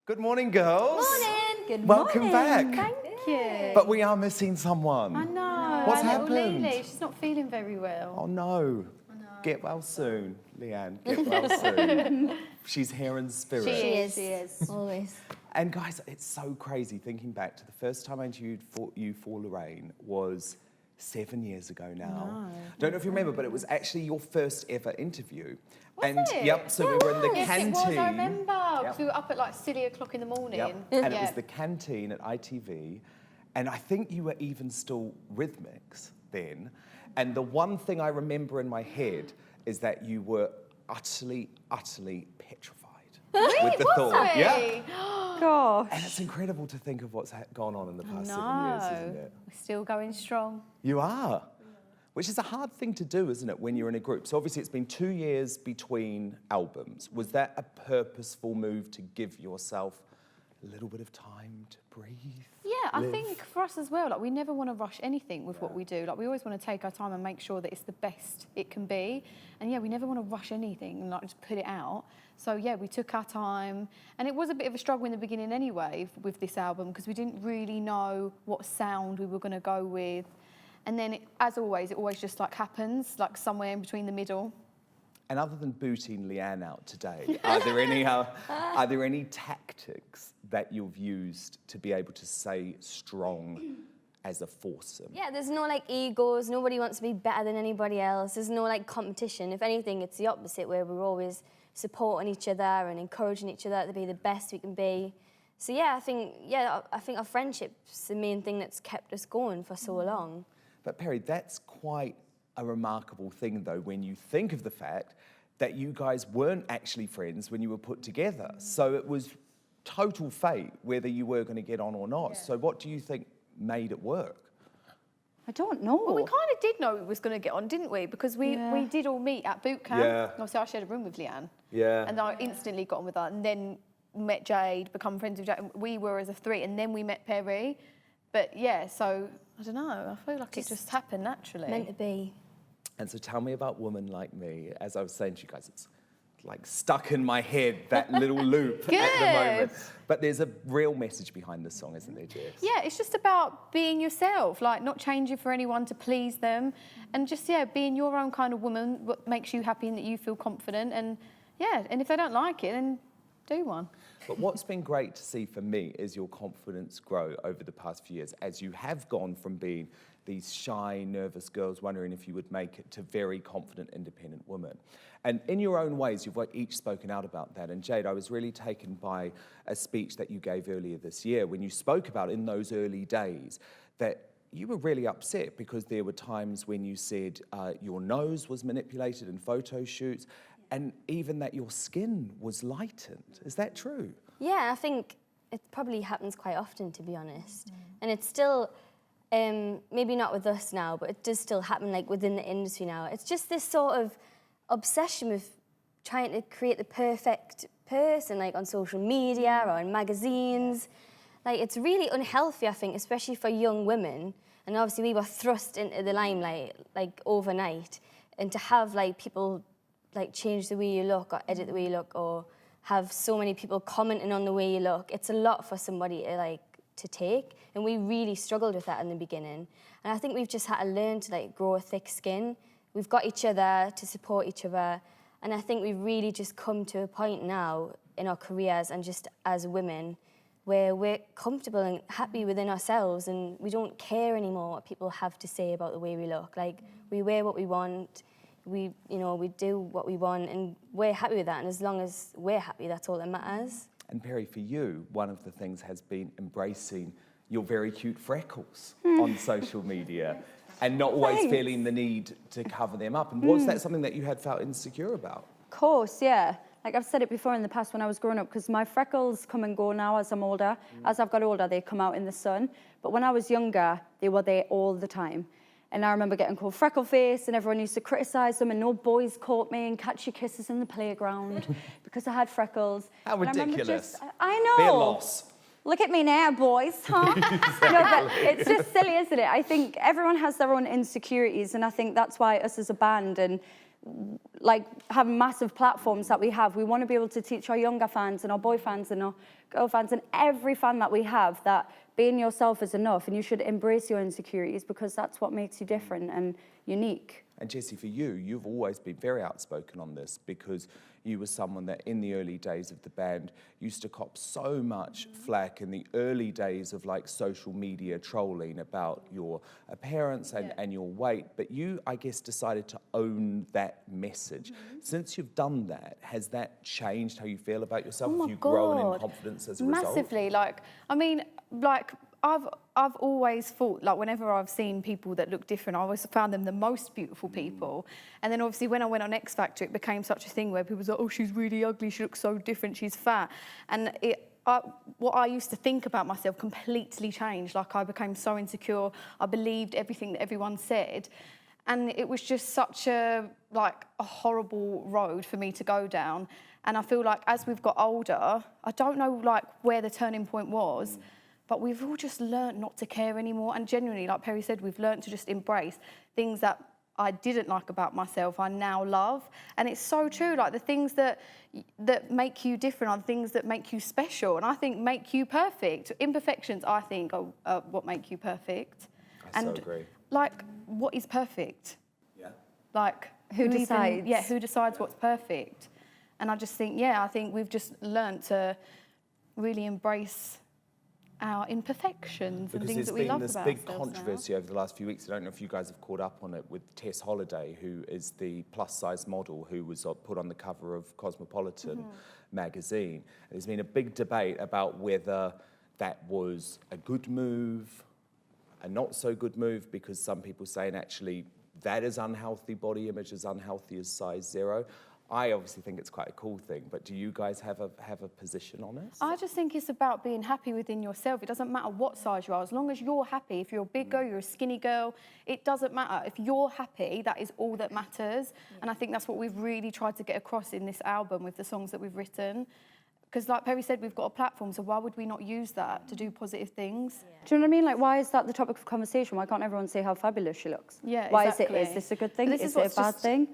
Good morning, girls. Morning. Good Welcome morning. back. Thank you. But we are missing someone. I know. What's Our little happened? Lily, she's not feeling very well. Oh no. Get well soon, Leanne. Get well soon. She's here in spirit. She is. Always. And guys, it's so crazy thinking back to the first time I interviewed you for Lorraine was 7 years ago now. Don't know if you remember, but it was actually your first ever interview. Was it? Yep, so we were in the Yes, canteen. it was, I remember. Because Yep. we were up at like silly o'clock in the morning. Yep. And it was the canteen at ITV. And I think you were even still rhythmics then. And the one thing I remember in my head is that you were utterly petrified with the thought. Yeah. Gosh. And it's incredible to think of what's gone on in the past 7 years, isn't it? We're still going strong. You are. Which is a hard thing to do, isn't it, when you're in a group? So obviously it's been 2 years between albums. Was that a purposeful move to give yourself a little bit of time to breathe? Yeah, I live? think for us as well, like we never want to rush anything with what we do. Like we always want to take our time and make sure that it's the best it can be. And yeah, we never want to rush anything and like just put it out. So yeah, we took our time, and it was a bit of a struggle in the beginning anyway with this album because we didn't really know what sound we were going to go with. And then, as always, it always just like happens, like somewhere in between the middle. And other than booting Leanne out today, are there any tactics that you've used to be able to stay strong as a foursome? Yeah, there's no like egos. Nobody wants to be better than anybody else. There's no like competition. If anything, it's the opposite, where we're always supporting each other and encouraging each other to be the best we can be. So yeah, I think our friendship's the main thing that's kept us going for so long. But Perry, that's quite a remarkable thing, though, when you think of the fact that you guys weren't actually friends when you were put together. So it was total fate whether you were going to get on or not. Yeah. So what do you think made it work? I don't know. Well, we kind of did know we was going to get on, didn't we? Because we did all meet at boot camp. Yeah. Obviously, I shared a room with Leanne. Yeah. And I instantly got on with her. And then met Jade, become friends with Jade. We were as a three, and then we met Perry. But yeah, so I don't know. I feel like it just happened naturally. Meant to be. And so tell me about Woman Like Me. As I was saying to you guys, it's like stuck in my head, that little loop at the moment. But there's a real message behind this song, isn't there, Jess? Yeah, it's just about being yourself, like not changing for anyone to please them, and just, being your own kind of woman, what makes you happy and that you feel confident. And and if they don't like it, then do one. But what's been great to see for me is your confidence grow over the past few years as you have gone from being these shy, nervous girls wondering if you would make it to very confident, independent women. And in your own ways, you've each spoken out about that. And Jade, I was really taken by a speech that you gave earlier this year when you spoke about in those early days that you were really upset because there were times when you said your nose was manipulated in photo shoots, and even that your skin was lightened. Is that true? Yeah, I think it probably happens quite often, to be honest. And it's still, maybe not with us now, but it does still happen like within the industry now. It's just this sort of obsession with trying to create the perfect person, like on social media or in magazines. Like, it's really unhealthy, I think, especially for young women. And obviously we were thrust into the limelight, like, overnight. And to have, like, people like change the way you look or edit the way you look or have so many people commenting on the way you look, it's a lot for somebody to take, and we really struggled with that in the beginning. And I think we've just had to learn to like grow a thick skin. We've got each other to support each other, and I think we've really just come to a point now in our careers and just as women where we're comfortable and happy within ourselves, and we don't care anymore what people have to say about the way we look. Like, we wear what we want, we do what we want, and we're happy with that. And as long as we're happy, that's all that matters. And Perry, for you, one of the things has been embracing your very cute freckles on social media and not always feeling the need to cover them up. And was that something that you had felt insecure about? Of course, yeah. Like I've said it before in the past when I was growing up, because my freckles come and go now as I'm older. As I've got older, they come out in the sun. But when I was younger, they were there all the time. And I remember getting called freckle face, and everyone used to criticise them, and no boys caught me and catch your kisses in the playground because I had freckles. How ridiculous. I know. Be a loss. Look at me now, boys, huh? No, but it's just silly, isn't it? I think everyone has their own insecurities, and I think that's why us as a band, and like having massive platforms that we have. We want to be able to teach our younger fans and our boy fans and our girl fans and every fan that we have that being yourself is enough, and you should embrace your insecurities because that's what makes you different and unique. And Jessie, for you, you've always been very outspoken on this because you were someone that in the early days of the band used to cop so much flack in the early days of like social media trolling about your appearance and your weight. But you, I guess, decided to own that message. Since you've done that, has that changed how you feel about yourself? Oh my Have you grown in God. confidence as a result? Massively. Like, I mean, like, I've always thought, like, whenever I've seen people that look different, I always found them the most beautiful people. And then obviously when I went on X Factor, it became such a thing where people were like, oh, she's really ugly, she looks so different, she's fat. And what I used to think about myself completely changed. Like, I became so insecure. I believed everything that everyone said. And it was just such a horrible road for me to go down. And I feel like as we've got older, I don't know like where the turning point was, but we've all just learnt not to care anymore. And genuinely, like Perry said, we've learnt to just embrace things that I didn't like about myself, I now love. And it's so true, like the things that make you different are the things that make you special. And I think make you perfect. Imperfections, I think, are what make you perfect. I so agree. Like, what is perfect? Yeah. Like, Who decides? Who decides what's perfect? And I just think, I think we've just learnt to really embrace our imperfections and things that we love about ourselves. Because there's been this big controversy over the last few weeks. I don't know if you guys have caught up on it with Tess Holliday, who is the plus-size model who was put on the cover of Cosmopolitan magazine. There's been a big debate about whether that was a good move, a not so good move, because some people saying actually that is unhealthy body image, as unhealthy as size 0. I obviously think it's quite a cool thing, but do you guys have a position on it? I just think it's about being happy within yourself. It doesn't matter what size you are, as long as you're happy. If you're a big girl, you're a skinny girl, it doesn't matter. If you're happy, that is all that matters. And I think that's what we've really tried to get across in this album with the songs that we've written. Because like Perry said, we've got a platform, so why would we not use that to do positive things? Do you know what I mean? Like, why is that the topic of conversation? Why can't everyone say how fabulous she looks? Yeah, why exactly. is this a good thing? This Is it a bad thing?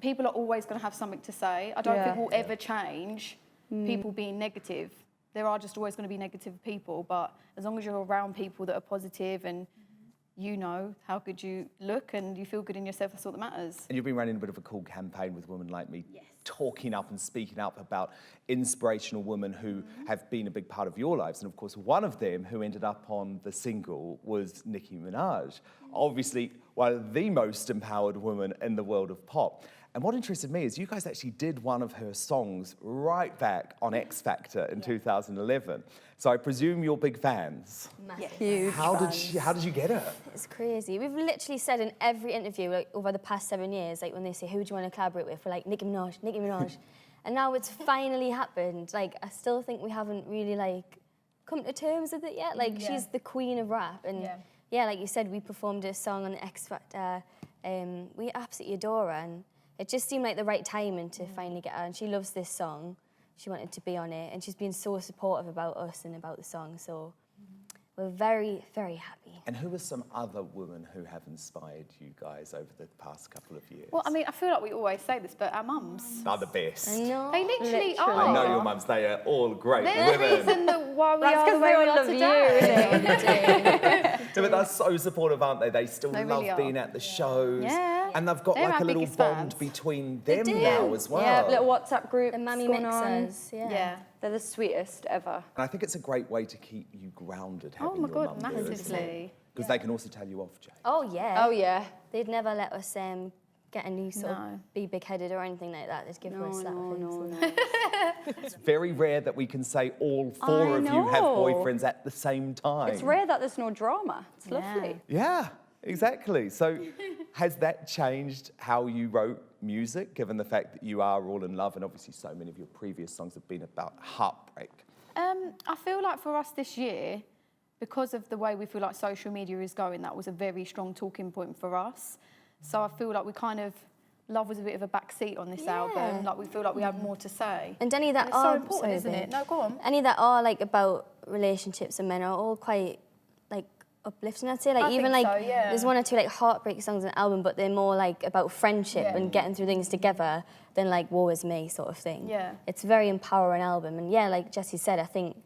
People are always going to have something to say. I don't think we'll ever change people being negative. There are just always going to be negative people, but as long as you're around people that are positive and you know how good you look and you feel good in yourself, that's all that matters. And you've been running a bit of a cool campaign with Women Like Me, talking up and speaking up about inspirational women who have been a big part of your lives. And of course, one of them who ended up on the single was Nicki Minaj. Obviously, one of the most empowered women in the world of pop. And what interested me is you guys actually did one of her songs right back on X Factor in 2011. So I presume you're big fans. Massive. Huge How fans. did you get her? It's crazy. We've literally said in every interview, like over the past 7 years, like when they say, who do you want to collaborate with? We're like, Nicki Minaj, Nicki Minaj. And now it's finally happened. Like, I still think we haven't really like come to terms with it yet. Like, she's the queen of rap. And yeah, like you said, we performed a song on the X Factor. We absolutely adore her. And it just seemed like the right timing to finally get her. And she loves this song. She wanted to be on it. And she's been so supportive about us and about the song. So we're very, very happy. And who are some other women who have inspired you guys over the past couple of years? Well, I mean, I feel like we always say this, but our mums. They're the best. I know. They literally are. I know your mums, they are all great They're the women. reason why we That's are the 'cause way they we all are love today. But they're so supportive, aren't they? They still They love really are. being at the shows. Yeah. And they've got They're like our a little biggest bond fans. between They them do. now as well. Yeah, little WhatsApp group The Mammy going on. Mixers. Yeah. They're the sweetest ever. And I think it's a great way to keep you grounded, Oh having my your God, mum there, isn't it? massively. Because they can also tell you off, Jay. Oh, yeah. Oh, yeah. They'd never let us get a new sort No. of be big-headed or anything like that. They'd give her a slap. No. It's very rare that we can say all four of you have know. boyfriends at the same time. It's rare that there's no drama. It's Yeah. lovely. Yeah, exactly. So has that changed how you wrote music, given the fact that you are all in love and obviously so many of your previous songs have been about heartbreak? I feel like for us this year, because of the way we feel like social media is going, that was a very strong talking point for us. So I feel like we kind of, love was a bit of a backseat on this album. Like we feel like we had more to say. And any that It's are so important, isn't it? No, go on. Any that are like about relationships and men are all quite like uplifting, I'd say. Like, I even think like, so, yeah. there's one or two like heartbreak songs on the album, but they're more like about friendship Yeah. and getting through things together than like woe is me sort of thing. Yeah. It's a very empowering album. And yeah, like Jessie said, I think,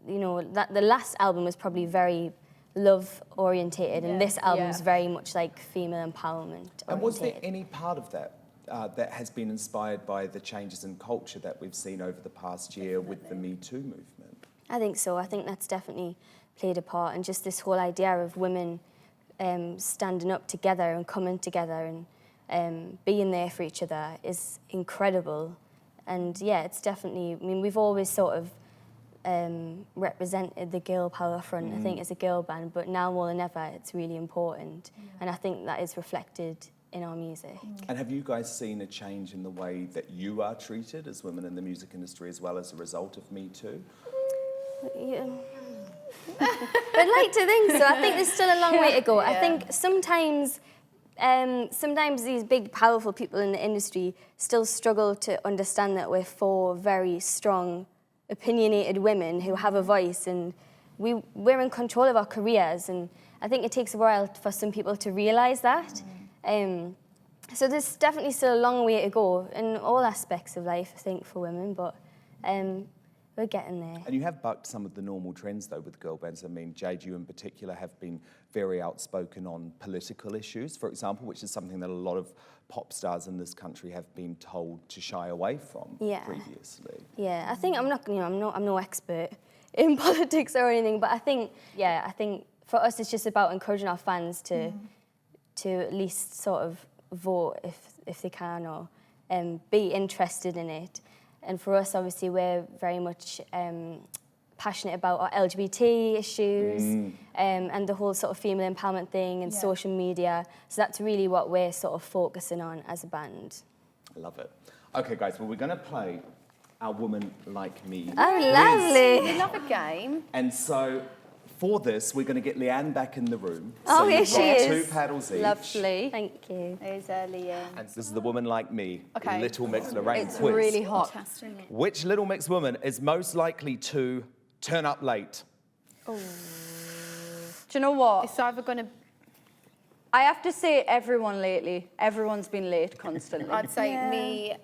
you know, that the last album was probably very love orientated, and this album's very much like female empowerment orientated. And was there any part of that that has been inspired by the changes in culture that we've seen over the past year with the MeToo movement? I think so. I think that's definitely played a part, and just this whole idea of women standing up together and coming together and being there for each other is incredible. And yeah, it's definitely, I mean, we've always sort of represented the girl power front, I think, as a girl band, but now more than ever, it's really important. And I think that is reflected in our music. And have you guys seen a change in the way that you are treated as women in the music industry as well as a result of Me Too? Yeah. I'd like to think so. I think there's still a long way to go. I think sometimes these big, powerful people in the industry still struggle to understand that we're four very strong, opinionated women who have a voice, and we're in control of our careers. And I think it takes a while for some people to realise that. So there's definitely still a long way to go in all aspects of life, I think, for women, but we're getting there. And you have bucked some of the normal trends, though, with girl bands. I mean, Jade, you in particular have been very outspoken on political issues, for example, which is something that a lot of pop stars in this country have been told to shy away from previously. Yeah, I think I'm no expert in politics or anything, but I think for us it's just about encouraging our fans to at least sort of vote if they can, or be interested in it. And for us, obviously, we're very much passionate about our LGBT issues and the whole sort of female empowerment thing and social media. So that's really what we're sort of focusing on as a band. I love it. Okay, guys, well, we're going to play Our Woman Like Me. Oh, lovely. We love a game. And so for this, we're going to get Leanne back in the room. Oh, so here you've she got is. 2 paddles each. Lovely. Thank you. There's Leanne. And this is the Woman Like Me, Okay. Little Mix Lorraine It's quiz. really hot. Which Little Mix woman is most likely to turn up late? Do you know what? It's either going to... I have to say everyone lately. Everyone's been late constantly. I'd say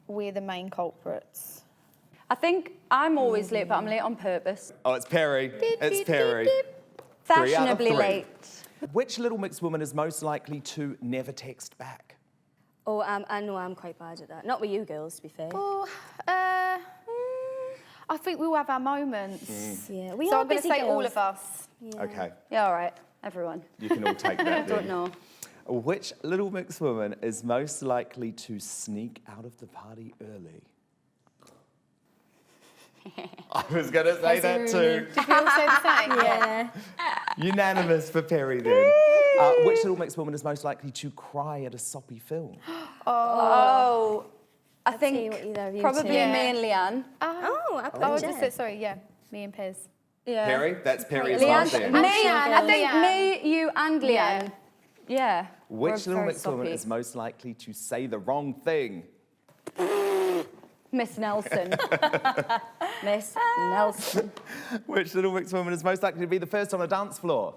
we're the main culprits. I think I'm always late, but I'm late on purpose. Oh, it's Perry. It's Perry. 3 out of Fashionably 3. late. Which Little Mix woman is most likely to never text back? Oh, I know I'm quite bad at that. Not with you girls, to be fair. Oh, I think we all have our moments. Yeah, we So are I'm going to busy say all girls. of us. Okay, Yeah, all right, everyone. you can all take that. I don't then. know. Which Little Mix woman is most likely to sneak out of the party early? I was going to say that too. Did we all say the same? Yeah. Unanimous for Perry then. Which Little Mix woman is most likely to cry at a soppy film? Oh, I see think what either of you probably two- me and Leanne. Oh, I put Oh, I Jen. just said, sorry, yeah. Me and Pez. Yeah. Perry? That's Perry as well Leanne, then. me, Leanne, I think Leanne. me, you and Leanne. Yeah. we're Which Little very Mix woman soppy. is most likely to say the wrong thing? Miss Nelson. Miss Nelson. Which Little Mix woman is most likely to be the first on a dance floor?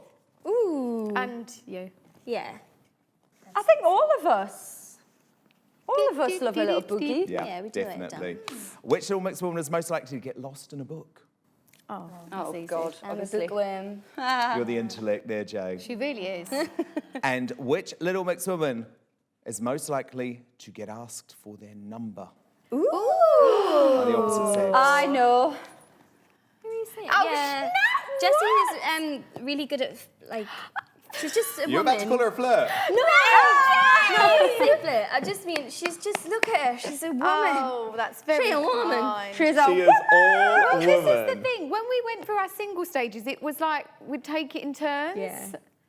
Ooh. And you. Yeah. I think all of us. All of us love a little boogie. Yeah, we do like definitely. Which Little Mix woman is most likely to get lost in a book? Oh, Oh, easy. God, I'm a obviously. bookworm. You're the intellect there, Jay. She really is. And which Little Mix woman is most likely to get asked for their number? Ooh. On the opposite sex. I know. Who are you saying? Oh, yeah. Jessie is really good at, like, she's just a You're woman. about to call her a flirt. No, I just mean, she's just, look at her, she's a woman. Oh, that's very She's a woman. kind. She's She is all Well, this is the woman. thing. When we went through our single stages, it was like we'd take it in turns. Yeah.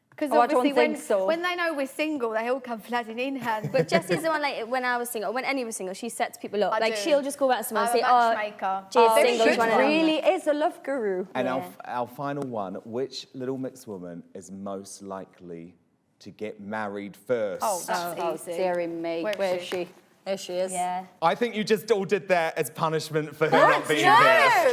Because Oh, I don't obviously think so. when they know we're single, they all come flooding in hand. But Jessie's the one, like, when I was single, when any was single, she sets people up. I Like, do. she'll just go back to someone and I'm say, a matchmaker. Jade's Oh, single, she do you want to really is a love guru. And Yeah. our final one, which Little Mix woman is most likely to get married first? Oh, that's Oh, easy. dearie me. Where is Where is she? she? There she is. Yeah. I think you just all did that as punishment for her not being here.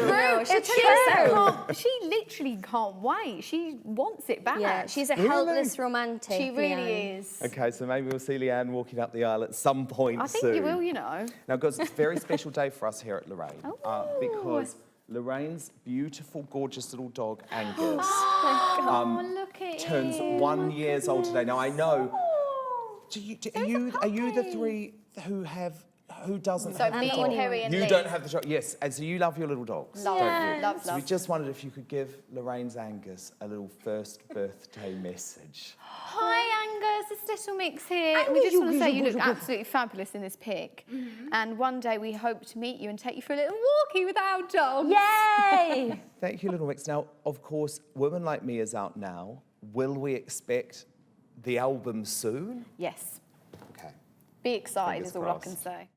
No, she'll She tell you so. she literally can't wait. She wants it back. Yeah, she's a Really? helpless romantic. She really Leanne. is. Okay, so maybe we'll see Leanne walking up the aisle at some point I think soon. you will, you know. Now, guys, it's a very special day for us here at Lorraine Oh. because Lorraine's beautiful, gorgeous little dog, Angus, Oh, look at turns him. 1 year old today. Now, I know, are you the puppy. three who doesn't So have me, the dog? Perry and You Lee. don't have the dog, yes, and so you love your little dogs, Love, don't you? love, So we love. just wondered if you could give Lorraine's Angus a little first birthday message. Hi Angus, it's Little Mix here. We just want to say you look absolutely fabulous in this pic. And one day we hope to meet you and take you for a little walkie with our dogs. Yay! Thank you, Little Mix. Now, of course, Women Like Me is out now. Will we expect the album soon? Yes. Okay. Be excited Fingers is all crossed. I can say.